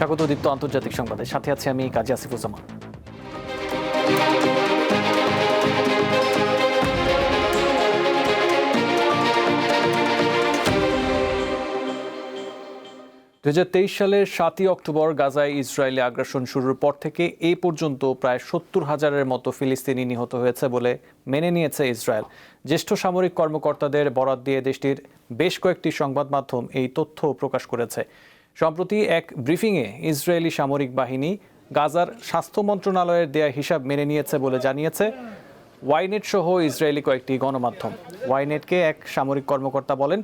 স্বাগত দীপ্ত আন্তর্জাতিক সংবাদে, সাথে আছি আমি কাজী আসিফুজ্জামান। সালের 7 অক্টোবর গাজায় ইসরায়েলি আগ্রাসন শুরুর পর থেকে এই পর্যন্ত প্রায় 70,000-এর মতো ফিলিস্তিনি নিহত হয়েছে বলে মেনে নিয়েছে ইসরায়েল। জ্যেষ্ঠ সামরিক কর্মকর্তাদের বরাত দিয়ে দেশটির বেশ কয়েকটি সংবাদ মাধ্যম এই তথ্য প্রকাশ করেছে। সম্প্রতি এক ব্রিফিংয়ে ইসরায়েলি সামরিক বাহিনী গাজার স্বাস্থ্য মন্ত্রণালয়ের দেয়া হিসাব মেনে নিয়েছে বলে জানিয়েছে ওয়াইনেট সহ ইসরায়েলি কয়েকটি গণমাধ্যম। ওয়াইনেটকে এক সামরিক কর্মকর্তা বলেন,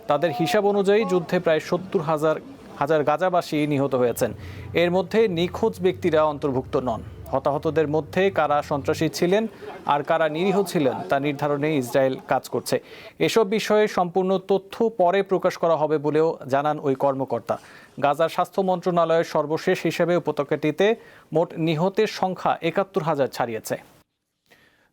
তাদের হিসাব অনুযায়ী যুদ্ধে প্রায় 70,000 গাজাবাসী নিহত হয়েছেন। এর মধ্যে নিখোঁজ ব্যক্তিরা অন্তর্ভুক্ত নন। হতাহতদের মধ্যে কারা সন্ত্রাসী ছিলেন আর কারা নিরীহ ছিলেন তা নির্ধারণে ইসরায়েল কাজ করছে। এসব বিষয়ে সম্পূর্ণ তথ্য পরে প্রকাশ করা হবে বলেও জানান ওই কর্মকর্তা। গাজার স্বাস্থ্য মন্ত্রণালয়ের সর্বশেষ হিসেবে উপত্যকাটিতে মোট নিহতের সংখ্যা 71,000 ছাড়িয়েছে।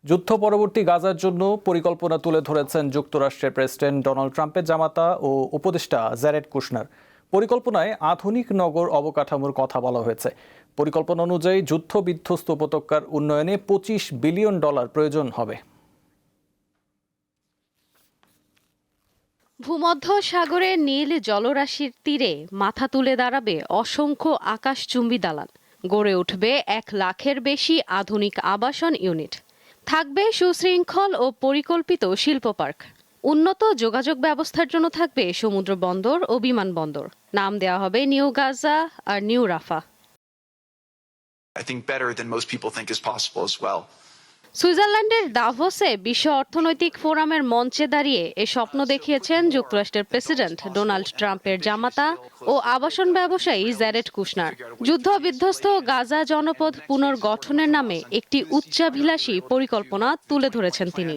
যুদ্ধ পরবর্তী গাজার জন্য পরিকল্পনা তুলে ধরেছেন যুক্তরাষ্ট্রের প্রেসিডেন্ট ডোনাল্ড ট্রাম্পের জামাতা ও উপদেষ্টা জ্যারেড কুশনার। পরিকল্পনায় আধুনিক নগর অবকাঠামোর কথা বলা হয়েছে। পরিকল্পনা অনুযায়ী যুদ্ধ বিধ্বস্ত উপত্যকার উন্নয়নে $25 বিলিয়ন প্রয়োজন হবে। ভূমধ্য সাগরে নীল জলরাশির তীরে মাথা তুলে দাঁড়াবে অসংখ্য আকাশচুম্বী দালান। গড়ে উঠবে 1 লাখের বেশি আধুনিক আবাসন ইউনিট। থাকবে সুশৃঙ্খল ও পরিকল্পিত শিল্প পার্ক। উন্নত যোগাযোগ ব্যবস্থার জন্য থাকবে সমুদ্র বন্দর ও বিমানবন্দর। নাম দেওয়া হবে নিউ গাজা আর New Rafah. I think better than most people think is possible as well. সুইজারল্যান্ডের দাভোসে বিশ্ব অর্থনৈতিক ফোরামের মঞ্চে দাঁড়িয়ে এ স্বপ্ন দেখিয়েছেন যুক্তরাষ্ট্রের প্রেসিডেন্ট ডোনাল্ড ট্রাম্পের জামাতা ও আবাসন ব্যবসায়ী জ্যারেড কুশনার। যুদ্ধ বিধ্বস্ত গাজা জনপদ পুনর্গঠনের নামে একটি উচ্চাভিলাষী পরিকল্পনা তুলে ধরেছেন তিনি।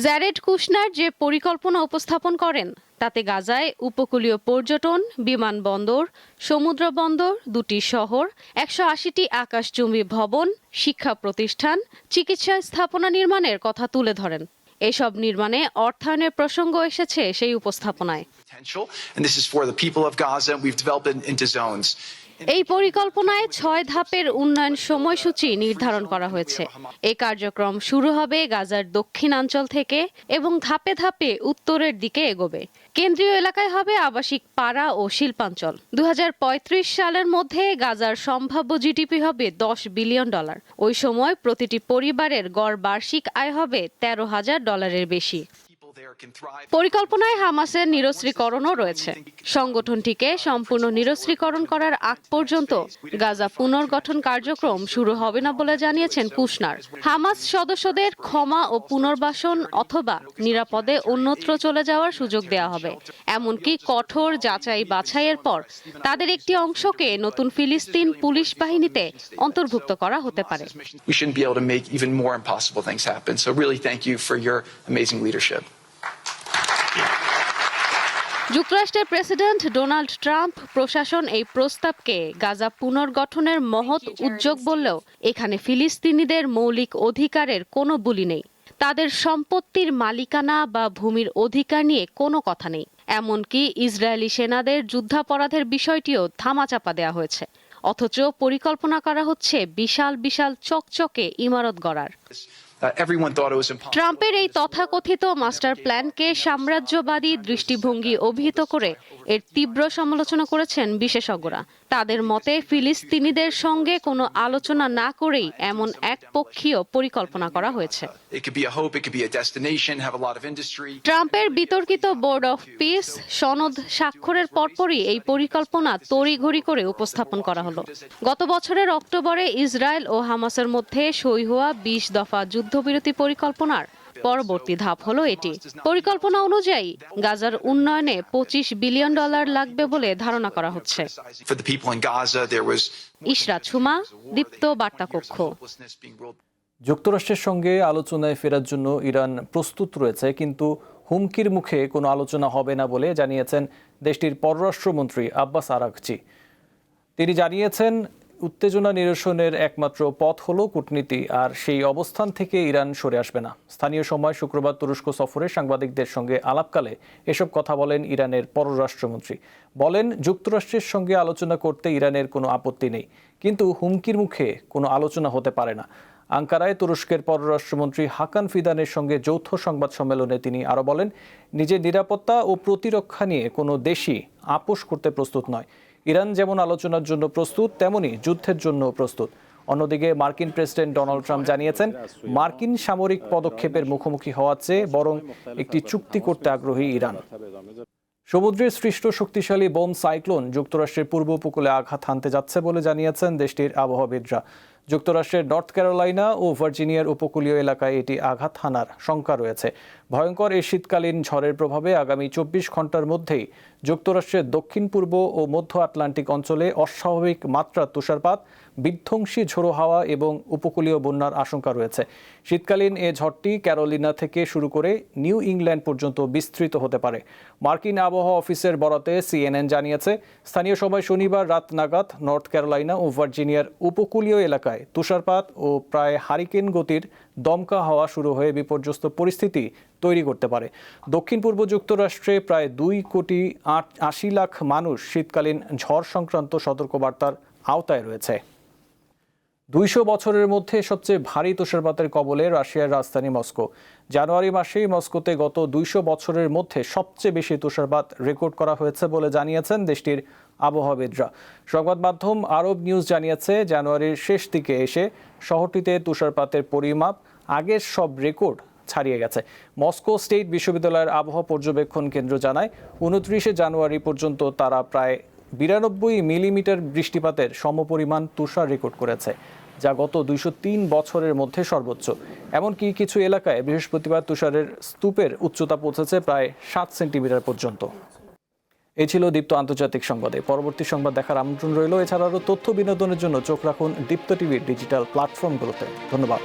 জ্যারেড কুশনার যে পরিকল্পনা উপস্থাপন করেন তাতে গাজায় উপকূলীয় পর্যটন, বিমানবন্দর, সমুদ্র বন্দর, 2টি শহর, 180টি আকাশচুম্বী ভবন, শিক্ষা প্রতিষ্ঠান, চিকিৎসা স্থাপনা নির্মাণের কথা তুলে ধরেন। এসব নির্মাণে অর্থায়নের প্রসঙ্গ এসেছে সেই উপস্থাপনায়। এই পরিকল্পনায় 6 ধাপের উন্নয়ন সময়সূচি নির্ধারণ করা হয়েছে। এই কার্যক্রম শুরু হবে গাজার দক্ষিণাঞ্চল থেকে এবং ধাপে ধাপে উত্তরের দিকে এগোবে। কেন্দ্রীয় এলাকায় হবে আবাসিক পাড়া ও শিল্পাঞ্চল। 2035 সালের মধ্যে গাজার সম্ভাব্য জিডিপি হবে $10 বিলিয়ন। ওই সময় প্রতিটি পরিবারের গড় বার্ষিক আয় হবে $13,000 বেশি। পরিকল্পনায় হামাসের নিরস্ত্রীকরণও রয়েছে। সংগঠনটিকে সম্পূর্ণ নিরস্ত্রীকরণ করার আগ পর্যন্ত গাজা পুনর্গঠন কার্যক্রম শুরু হবে না বলে জানিয়েছেন কুশনার। হামাস সদস্যদের ক্ষমা ও পুনর্বাসন অথবা নিরাপদে অন্যত্র চলে যাওয়ার সুযোগ দেওয়া হবে। এমনকি কঠোর যাচাই বাছাইয়ের পর তাদের একটি অংশকে নতুন ফিলিস্তিন পুলিশ বাহিনীতে অন্তর্ভুক্ত করা হতে পারে। যুক্তরাষ্ট্রের প্রেসিডেন্ট ডোনাল্ড ট্রাম্প প্রশাসন এই প্রস্তাবকে গাজা পুনর্গঠনের মহৎ উদ্যোগ বললেও এখানে ফিলিস্তিনিদের মৌলিক অধিকারের কোনো বুলি নেই। তাদের সম্পত্তির মালিকানা বা ভূমির অধিকার নিয়ে কোনো কথা নেই। এমনকি ইসরায়েলি সেনাদের যুদ্ধাপরাধের বিষয়টিও ধামাচাপা দেওয়া হয়েছে। অথচ পরিকল্পনা করা হচ্ছে বিশাল বিশাল চকচকে ইমারত গড়ার। ট্রাম্পের এই তথাকথিত মাস্টার প্ল্যানকে সাম্রাজ্যবাদী দৃষ্টিভঙ্গি অভিহিত করে এর তীব্র সমালোচনা করেছেন বিশেষজ্ঞরা। তাদের মতে ফিলিস্তিনিদের সঙ্গে কোনো আলোচনা না করেই এমন একপক্ষীয় পরিকল্পনা করা হয়েছে। ট্রাম্পের বিতর্কিত বোর্ড অফ পিস সনদ স্বাক্ষরের পরপরই এই পরিকল্পনা তড়িঘড়ি করে উপস্থাপন করা হলো। গত বছরের অক্টোবরে ইসরায়েল ও হামাসের মধ্যে সই হওয়া 20 দফা যুদ্ধবিরতি পরিকল্পনার পরবর্তী ধাপ হলো এটি। পরিকল্পনা অনুযায়ী গাজার উন্নয়নে $25 বিলিয়ন লাগবে বলে ধারণা করা হচ্ছে। ইশরাত সুমা, দীপ্ত বার্তা কক্ষ। যুক্তরাষ্ট্রের সঙ্গে আলোচনায় ফেরার জন্য ইরান প্রস্তুত রয়েছে, কিন্তু হুমকির মুখে কোনো আলোচনা হবে না বলে জানিয়েছেন দেশটির পররাষ্ট্রমন্ত্রী আব্বাস আরাগচি। তিনি জানিয়েছেন, উত্তেজনা নিরসনের একমাত্র পথ হলো কূটনীতি, আর সেই অবস্থান থেকে ইরান সরে আসবে না। স্থানীয় সময় শুক্রবার তুরস্ক সফরে সাংবাদিকদের সঙ্গে আলাপকালে এসব কথা বলেন ইরানের পররাষ্ট্রমন্ত্রী। বলেন, যুক্তরাষ্ট্রের সঙ্গে আলোচনা করতে ইরানের কোনো আপত্তি নেই, কিন্তু হুমকির মুখে কোনো আলোচনা হতে পারে না। আঙ্কারায় তুরস্কের পররাষ্ট্রমন্ত্রী হাকান ফিদানের সঙ্গে যৌথ সংবাদ সম্মেলনে তিনি আরও বলেন, নিজের নিরাপত্তা ও প্রতিরক্ষা নিয়ে কোনো দেশই আপোষ করতে প্রস্তুত নয়। ইরান যেমন আলোচনার জন্য প্রস্তুত, তেমনি যুদ্ধের জন্য প্রস্তুত। অন্যদিকে মার্কিন প্রেসিডেন্ট ডোনাল্ড ট্রাম্প জানিয়েছেন, মার্কিন সামরিক পদক্ষেপের মুখোমুখি হওয়ার চেয়ে বরং একটি চুক্তি করতে আগ্রহী ইরান। সমুদ্রে সৃষ্ট শক্তিশালী বোম সাইক্লোন যুক্তরাষ্ট্রের পূর্ব উপকূলে আঘাত হানতে যাচ্ছে বলে জানিয়েছেন দেশটির আবহাওয়াবিদরা। যুক্তরাষ্ট্রের নর্থ ক্যারোলাইনা ও ভার্জিনিয়ার উপকূলীয় এলাকায় এটি আঘাত হানার শঙ্কা রয়েছে। ভয়ঙ্কর এই শীতকালীন ঝড়ের প্রভাবে আগামী 24 ঘন্টার মধ্যেই যুক্তরাষ্ট্রের দক্ষিণ পূর্ব ও মধ্য আটলান্টিক অঞ্চলে অস্বাভাবিক মাত্রার তুষারপাত, বিধ্বংসী ঝোড়ো হাওয়া এবং উপকূলীয় বন্যার আশঙ্কা রয়েছে। শীতকালীন এ ঝড়টি ক্যারোলিনা থেকে শুরু করে নিউ ইংল্যান্ড পর্যন্ত বিস্তৃত হতে পারে। মার্কিন আবহাওয়া অফিসের বরাতে CNN জানিয়েছে, স্থানীয় সময় শনিবার রাত নাগাদ নর্থ ক্যারোলাইনা ও ভার্জিনিয়ার উপকূলীয় এলাকায় তুষারপাত ও প্রায় হারিকেন গতির দমকা হাওয়া শুরু হয়ে বিপর্যস্ত পরিস্থিতি তৈরি করতে পারে। দক্ষিণ পূর্ব যুক্তরাষ্ট্রে প্রায় 2,80,00,000 মানুষ শীতকালীন ঝড় সংক্রান্ত সতর্কবার্তার আওতায় রয়েছে। 200 বছরের মধ্যে সবচেয়ে ভারী তুষারপাতের কবলে রাশিয়ার রাজধানী মস্কো। জানুয়ারি মাসেই মস্কোতে গত 200 বছরের মধ্যে সবচেয়ে বেশি তুষারপাত রেকর্ড করা হয়েছে বলে জানিয়েছেন দেশটির আবহাওয়াবিদরা। সংবাদ মাধ্যম আরব নিউজ জানিয়েছে, জানুয়ারির শেষ দিকে এসে শহরটিতে তুষারপাতের পরিমাপ আগের সব রেকর্ড ছাড়িয়ে গেছে। মস্কো স্টেট বিশ্ববিদ্যালয়ের আবহাওয়া পর্যবেক্ষণ কেন্দ্র জানায়, 29 জানুয়ারি পর্যন্ত তারা প্রায় 92 মিলিমিটার বৃষ্টিপাতের সমপরিমাণ তুষার রেকর্ড করেছে, যা গত 203 বছরের মধ্যে সর্বোচ্চ। এমনকি কিছু এলাকায় বৃহস্পতিবার তুষারের স্তূপের উচ্চতা পৌঁছেছে প্রায় 7 সেন্টিমিটার পর্যন্ত। এই ছিল দীপ্ত আন্তর্জাতিক সংবাদে। পরবর্তী সংবাদ দেখার আমন্ত্রণ রইল। এছাড়া আরও তথ্য বিনোদনের জন্য চোখ রাখুন দীপ্ত টিভির ডিজিটাল প্ল্যাটফর্মগুলোতে। ধন্যবাদ।